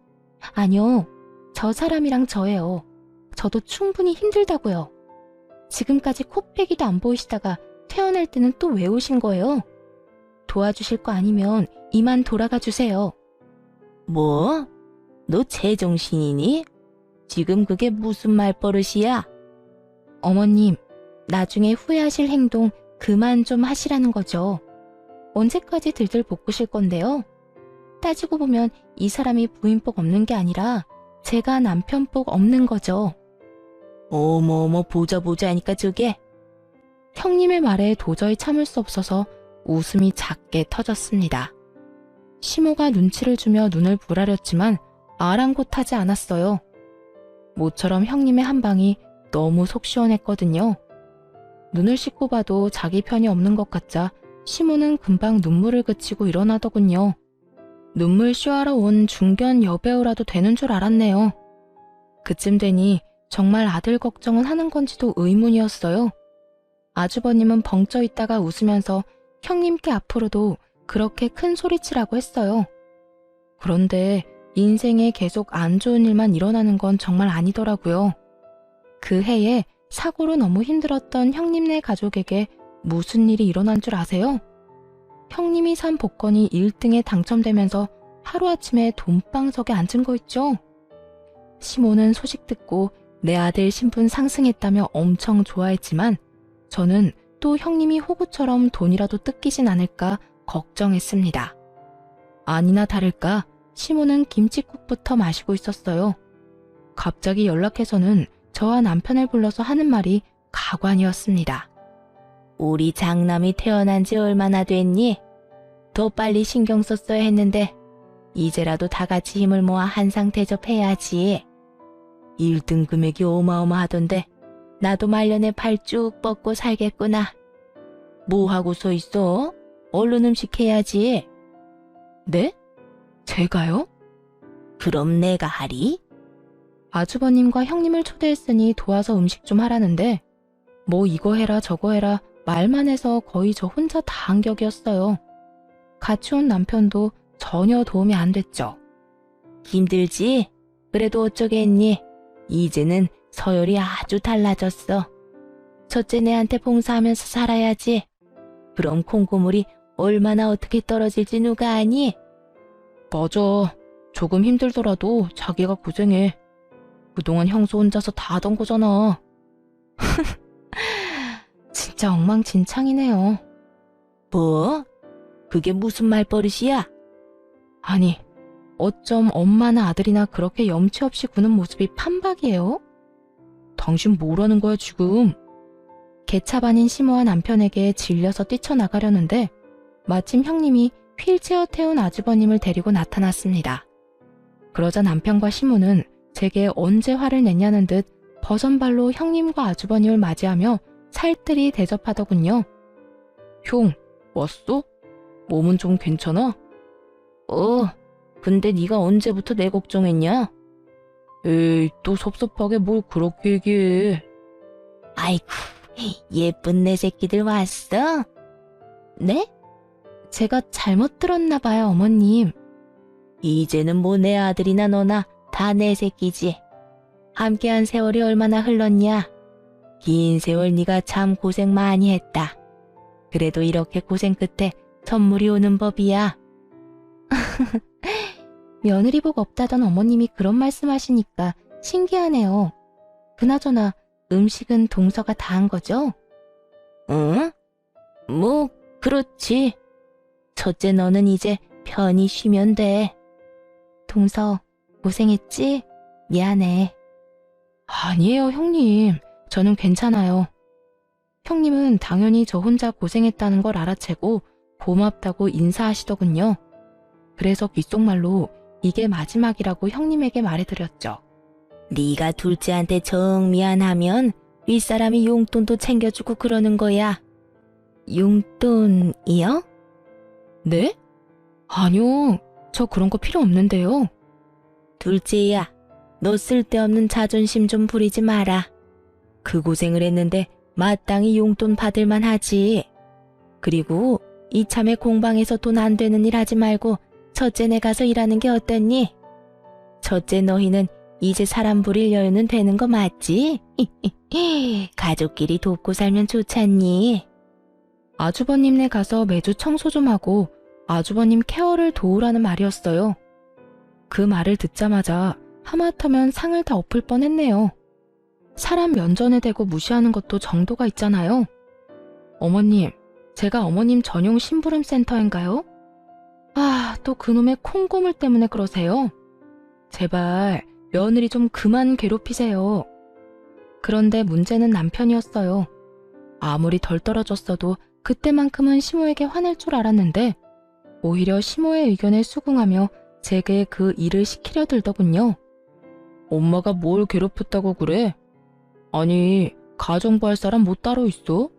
아니요, 저 사람이랑 저예요. 저도 충분히 힘들다고요. 지금까지 코빼기도 안 보이시다가 퇴원할 때는 또 왜 오신 거예요? 도와주실 거 아니면 이만 돌아가 주세요. 뭐? 너 제정신이니? 지금 그게 무슨 말버릇이야? 어머님, 나중에 후회하실 행동 그만 좀 하시라는 거죠. 언제까지 들들 볶으실 건데요? 따지고 보면 이 사람이 부인복 없는 게 아니라 제가 남편복 없는 거죠. 어머어머, 보자 하니까 저게. 형님의 말에 도저히 참을 수 없어서 웃음이 작게 터졌습니다. 시모가 눈치를 주며 눈을 부라렸지만 아랑곳하지 않았어요. 모처럼 형님의 한 방이 너무 속 시원했거든요. 눈을 씻고 봐도 자기 편이 없는 것 같자 시모는 금방 눈물을 그치고 일어나더군요. 눈물 쇼하러 온 중견 여배우라도 되는 줄 알았네요. 그쯤 되니 정말 아들 걱정은 하는 건지도 의문이었어요. 아주버님은 벙쪄 있다가 웃으면서 형님께 앞으로도 그렇게 큰 소리치라고 했어요. 그런데 인생에 계속 안 좋은 일만 일어나는 건 정말 아니더라고요. 그 해에 사고로 너무 힘들었던 형님네 가족에게 무슨 일이 일어난 줄 아세요? 형님이 산 복권이 1등에 당첨되면서 하루아침에 돈방석에 앉은 거 있죠? 시모는 소식 듣고 내 아들 신분 상승했다며 엄청 좋아했지만 저는 또 형님이 호구처럼 돈이라도 뜯기진 않을까 걱정했습니다. 아니나 다를까 시모는 김칫국부터 마시고 있었어요. 갑자기 연락해서는 저와 남편을 불러서 하는 말이 가관이었습니다. 우리 장남이 태어난 지 얼마나 됐니? 더 빨리 신경 썼어야 했는데 이제라도 다 같이 힘을 모아 한상 대접해야지. 1등 금액이 어마어마하던데 나도 말년에 팔 쭉 뻗고 살겠구나. 뭐 하고 서 있어? 얼른 음식 해야지. 네? 제가요? 그럼 내가 하리? 아주버님과 형님을 초대했으니 도와서 음식 좀 하라는데 뭐 이거 해라 저거 해라 말만 해서 거의 저 혼자 다 한 격이었어요. 같이 온 남편도 전혀 도움이 안 됐죠. 힘들지? 그래도 어쩌겠니? 이제는 서열이 아주 달라졌어. 첫째 내한테 봉사하면서 살아야지. 그럼 콩고물이 얼마나 어떻게 떨어질지 누가 아니? 맞아. 조금 힘들더라도 자기가 고생해. 그동안 형수 혼자서 다 하던 거잖아. 진짜 엉망진창이네요. 뭐? 그게 무슨 말버릇이야? 아니, 어쩜 엄마나 아들이나 그렇게 염치 없이 구는 모습이 판박이에요? 당신 뭐라는 거야 지금? 개차반인 시모와 남편에게 질려서 뛰쳐나가려는데 마침 형님이 휠체어 태운 아주버님을 데리고 나타났습니다. 그러자 남편과 시모는 제게 언제 화를 냈냐는 듯 버선발로 형님과 아주버님을 맞이하며 살뜰히 대접하더군요. 형, 왔어? 몸은 좀 괜찮아? 근데 네가 언제부터 내 걱정했냐? 에이, 또 섭섭하게 뭘 그렇게 얘기해. 아이고, 예쁜 내 새끼들 왔어? 네? 제가 잘못 들었나 봐요, 어머님. 이제는 뭐 내 아들이나 너나 다 내 새끼지. 함께한 세월이 얼마나 흘렀냐? 긴 세월 네가 참 고생 많이 했다. 그래도 이렇게 고생 끝에 선물이 오는 법이야. 며느리 복 없다던 어머님이 그런 말씀하시니까 신기하네요. 그나저나 음식은 동서가 다 한 거죠? 응? 뭐 그렇지. 첫째 너는 이제 편히 쉬면 돼. 동서 고생했지? 미안해. 아니에요, 형님. 저는 괜찮아요. 형님은 당연히 저 혼자 고생했다는 걸 알아채고 고맙다고 인사하시더군요. 그래서 귓속말로 이게 마지막이라고 형님에게 말해드렸죠. 네가 둘째한테 정 미안하면 윗사람이 용돈도 챙겨주고 그러는 거야. 용돈이요? 네? 아니요, 저 그런 거 필요 없는데요. 둘째야, 너 쓸데없는 자존심 좀 부리지 마라. 그 고생을 했는데 마땅히 용돈 받을만 하지. 그리고 이참에 공방에서 돈 안 되는 일 하지 말고 첫째네 가서 일하는 게 어떻니? 첫째 너희는 이제 사람 부릴 여유는 되는 거 맞지? 가족끼리 돕고 살면 좋잖니. 아주버님네 가서 매주 청소 좀 하고 아주버님 케어를 도우라는 말이었어요. 그 말을 듣자마자 하마터면 상을 다 엎을 뻔했네요. 사람 면전에 대고 무시하는 것도 정도가 있잖아요. 어머님, 제가 어머님 전용 심부름 센터인가요? 아, 또 그놈의 콩고물 때문에 그러세요? 제발 며느리 좀 그만 괴롭히세요. 그런데 문제는 남편이었어요. 아무리 덜 떨어졌어도 그때만큼은 시모에게 화낼 줄 알았는데 오히려 시모의 의견에 수긍하며 제게 그 일을 시키려 들더군요. 엄마가 뭘 괴롭혔다고 그래? 아니, 가정부 할 사람 뭐 따로 있어?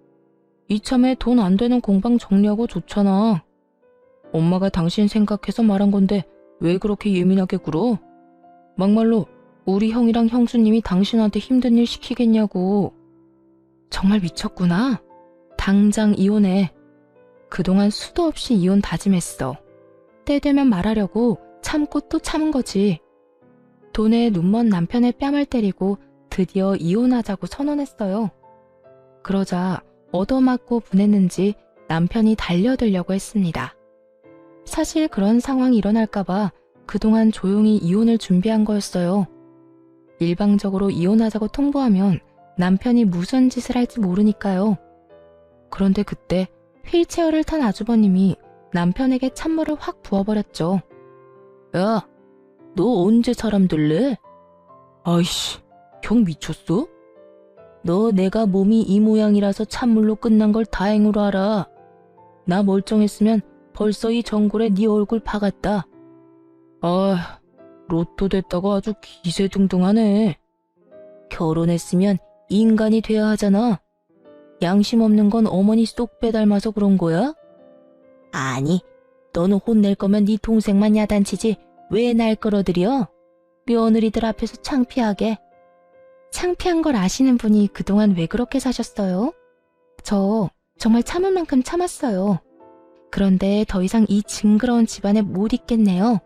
이참에 돈 안 되는 공방 정리하고 좋잖아. 엄마가 당신 생각해서 말한 건데 왜 그렇게 예민하게 굴어? 막말로 우리 형이랑 형수님이 당신한테 힘든 일 시키겠냐고. 정말 미쳤구나. 당장 이혼해. 그동안 수도 없이 이혼 다짐했어. 때 되면 말하려고 참고 또 참은 거지. 돈에 눈먼 남편의 뺨을 때리고 드디어 이혼하자고 선언했어요. 그러자 얻어맞고 분했는지 남편이 달려들려고 했습니다. 사실 그런 상황이 일어날까봐 그동안 조용히 이혼을 준비한 거였어요. 일방적으로 이혼하자고 통보하면 남편이 무슨 짓을 할지 모르니까요. 그런데 그때 휠체어를 탄 아주버님이 남편에게 찬물을 확 부어버렸죠. 야, 너 언제 사람 들래? 아이씨, 형 미쳤어? 너 내가 몸이 이 모양이라서 찬물로 끝난 걸 다행으로 알아. 나 멀쩡했으면 벌써 이 전골에 네 얼굴 박았다. 아, 로또 됐다고 아주 기세등등하네. 결혼했으면 인간이 돼야 하잖아. 양심 없는 건 어머니 쏙 빼닮아서 그런 거야? 아니, 너는 혼낼 거면 네 동생만 야단치지 왜 날 끌어들여? 며느리들 앞에서 창피하게. 창피한 걸 아시는 분이 그동안 왜 그렇게 사셨어요? 저 정말 참을 만큼 참았어요. 그런데 더 이상 이 징그러운 집안에 못 있겠네요.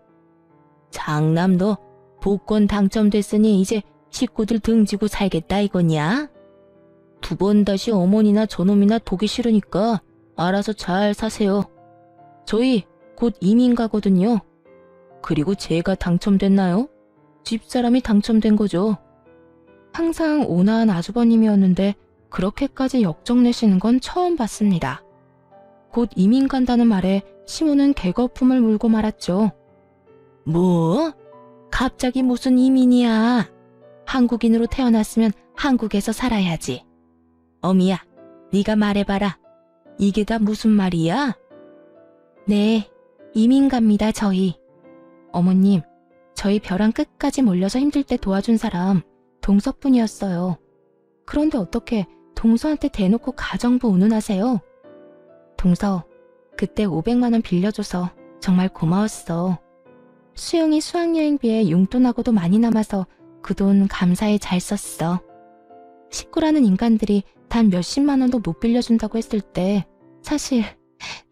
장남 너 복권 당첨됐으니 이제 식구들 등지고 살겠다 이거냐? 두 번 다시 어머니나 저놈이나 보기 싫으니까 알아서 잘 사세요. 저희 곧 이민 가거든요. 그리고 제가 당첨됐나요? 집사람이 당첨된 거죠. 항상 온화한 아주버님이었는데 그렇게까지 역정내시는 건 처음 봤습니다. 곧 이민 간다는 말에 시모는 개거품을 물고 말았죠. 뭐? 갑자기 무슨 이민이야? 한국인으로 태어났으면 한국에서 살아야지. 어미야, 네가 말해봐라. 이게 다 무슨 말이야? 네, 이민 갑니다, 저희. 어머님, 저희 벼랑 끝까지 몰려서 힘들 때 도와준 사람 동서뿐이었어요. 그런데 어떻게 동서한테 대놓고 가정부 운운하세요? 동서, 그때 500만 원 빌려줘서 정말 고마웠어. 수영이 수학여행비에 용돈하고도 많이 남아서 그 돈 감사히 잘 썼어. 식구라는 인간들이 단 몇십만 원도 못 빌려준다고 했을 때 사실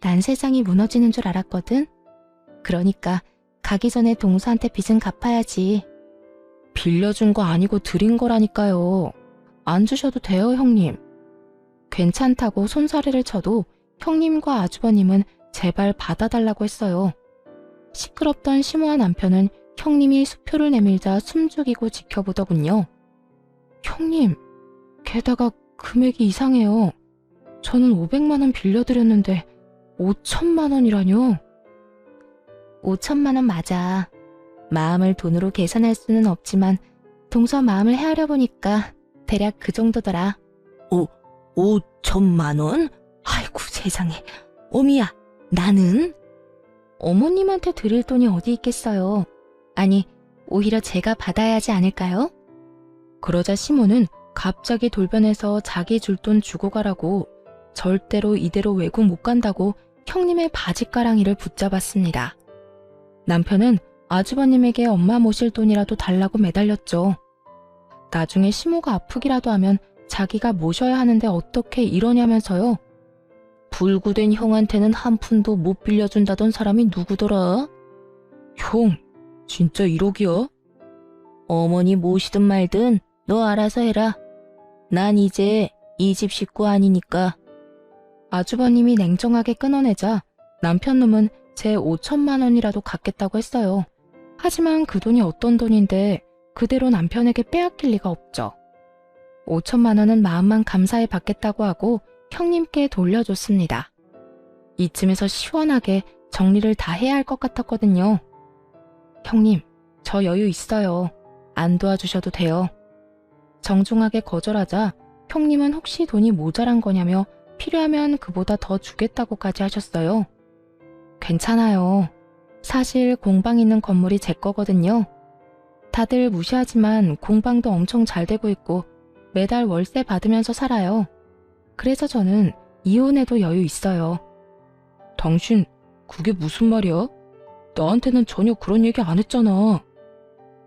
난 세상이 무너지는 줄 알았거든. 그러니까 가기 전에 동서한테 빚은 갚아야지. 빌려준 거 아니고 드린 거라니까요. 안 주셔도 돼요, 형님. 괜찮다고 손사래를 쳐도 형님과 아주버님은 제발 받아달라고 했어요. 시끄럽던 심오한 남편은 형님이 수표를 내밀자 숨죽이고 지켜보더군요. 형님, 게다가 금액이 이상해요. 저는 500만 원 빌려드렸는데 5천만 원이라뇨? 5천만 원 맞아. 마음을 돈으로 계산할 수는 없지만 동서 마음을 헤아려 보니까 대략 그 정도더라. 5천만 원? 아이고 세상에. 어미야, 나는? 어머님한테 드릴 돈이 어디 있겠어요. 아니, 오히려 제가 받아야 하지 않을까요? 그러자 시모는 갑자기 돌변해서 자기 줄 돈 주고 가라고 절대로 이대로 외국 못 간다고 형님의 바지가랑이를 붙잡았습니다. 남편은 아주버님에게 엄마 모실 돈이라도 달라고 매달렸죠. 나중에 시모가 아프기라도 하면 자기가 모셔야 하는데 어떻게 이러냐면서요. 불구된 형한테는 한 푼도 못 빌려준다던 사람이 누구더라? 형, 진짜 1억이야? 어머니 모시든 말든 너 알아서 해라. 난 이제 이 집 식구 아니니까. 아주버님이 냉정하게 끊어내자 남편 놈은 제 5천만 원이라도 갚겠다고 했어요. 하지만 그 돈이 어떤 돈인데 그대로 남편에게 빼앗길 리가 없죠. 5천만 원은 마음만 감사해 받겠다고 하고 형님께 돌려줬습니다. 이쯤에서 시원하게 정리를 다 해야 할 것 같았거든요. 형님, 저 여유 있어요. 안 도와주셔도 돼요. 정중하게 거절하자 형님은 혹시 돈이 모자란 거냐며 필요하면 그보다 더 주겠다고까지 하셨어요. 괜찮아요. 사실 공방 있는 건물이 제 거거든요. 다들 무시하지만 공방도 엄청 잘 되고 있고 매달 월세 받으면서 살아요. 그래서 저는 이혼해도 여유 있어요. 당신 그게 무슨 말이야? 나한테는 전혀 그런 얘기 안 했잖아.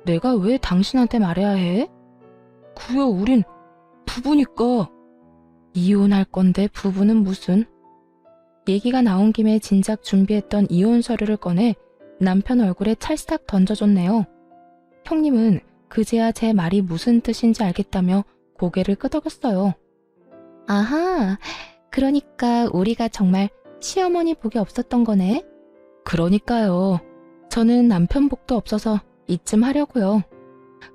내가 왜 당신한테 말해야 해? 그야 우린 부부니까. 이혼할 건데 부부는 무슨? 얘기가 나온 김에 진작 준비했던 이혼 서류를 꺼내 남편 얼굴에 찰싹 던져줬네요. 형님은 그제야 제 말이 무슨 뜻인지 알겠다며 고개를 끄덕였어요. 아하, 그러니까 우리가 정말 시어머니 복이 없었던 거네? 그러니까요. 저는 남편 복도 없어서 이쯤 하려고요.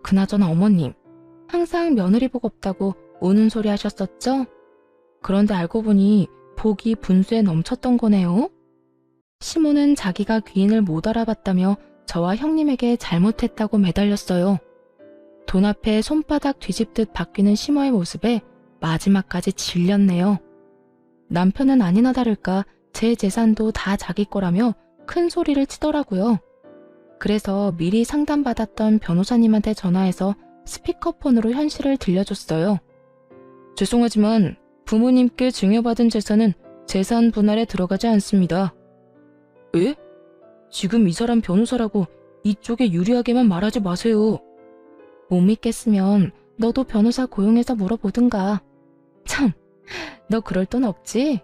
그나저나 어머님, 항상 며느리 복 없다고 우는 소리 하셨었죠? 그런데 알고 보니 복이 분수에 넘쳤던 거네요. 시모는 자기가 귀인을 못 알아봤다며 저와 형님에게 잘못했다고 매달렸어요. 돈 앞에 손바닥 뒤집듯 바뀌는 시모의 모습에 마지막까지 질렸네요. 남편은 아니나 다를까 제 재산도 다 자기 거라며 큰 소리를 치더라고요. 그래서 미리 상담받았던 변호사님한테 전화해서 스피커폰으로 현실을 들려줬어요. 죄송하지만 부모님께 증여받은 재산은 재산 분할에 들어가지 않습니다. 에? 지금 이 사람 변호사라고 이쪽에 유리하게만 말하지 마세요. 못 믿겠으면 너도 변호사 고용해서 물어보든가. 참, 너 그럴 돈 없지?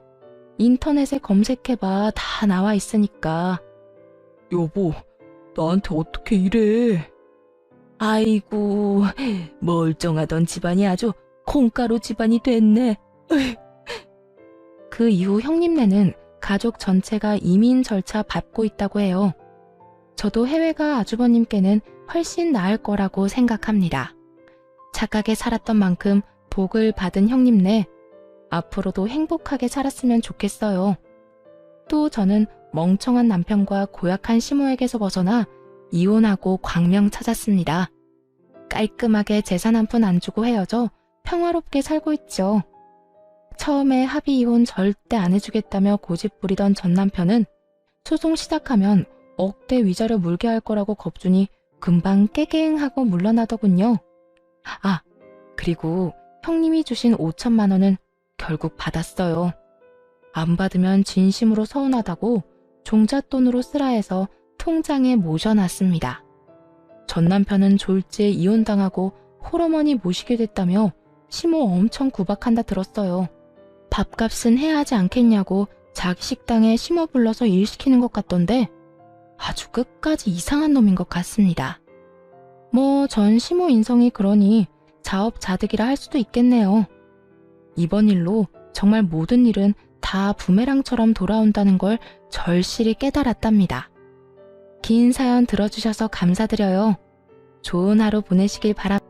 인터넷에 검색해봐. 다 나와 있으니까. 여보, 나한테 어떻게 이래? 아이고, 멀쩡하던 집안이 아주 콩가루 집안이 됐네. 그 이후 형님네는 가족 전체가 이민 절차 밟고 있다고 해요. 저도 해외가 아주버님께는 훨씬 나을 거라고 생각합니다. 착하게 살았던 만큼 복을 받은 형님네, 앞으로도 행복하게 살았으면 좋겠어요. 또 저는 멍청한 남편과 고약한 시모에게서 벗어나 이혼하고 광명 찾았습니다. 깔끔하게 재산 한 푼 안 주고 헤어져 평화롭게 살고 있죠. 처음에 합의 이혼 절대 안 해주겠다며 고집 부리던 전 남편은 소송 시작하면 억대 위자료 물게 할 거라고 겁주니 금방 깨갱하고 물러나더군요. 아, 그리고 형님이 주신 5천만 원은 결국 받았어요. 안 받으면 진심으로 서운하다고 종잣돈으로 쓰라 해서 통장에 모셔놨습니다. 전 남편은 졸지에 이혼당하고 홀어머니 모시게 됐다며 시모 엄청 구박한다 들었어요. 밥값은 해야 하지 않겠냐고 자기 식당에 시모 불러서 일 시키는 것 같던데 아주 끝까지 이상한 놈인 것 같습니다. 뭐 전 시모 인성이 그러니 자업자득이라 할 수도 있겠네요. 이번 일로 정말 모든 일은 다 부메랑처럼 돌아온다는 걸 절실히 깨달았답니다. 긴 사연 들어주셔서 감사드려요. 좋은 하루 보내시길 바랍니다.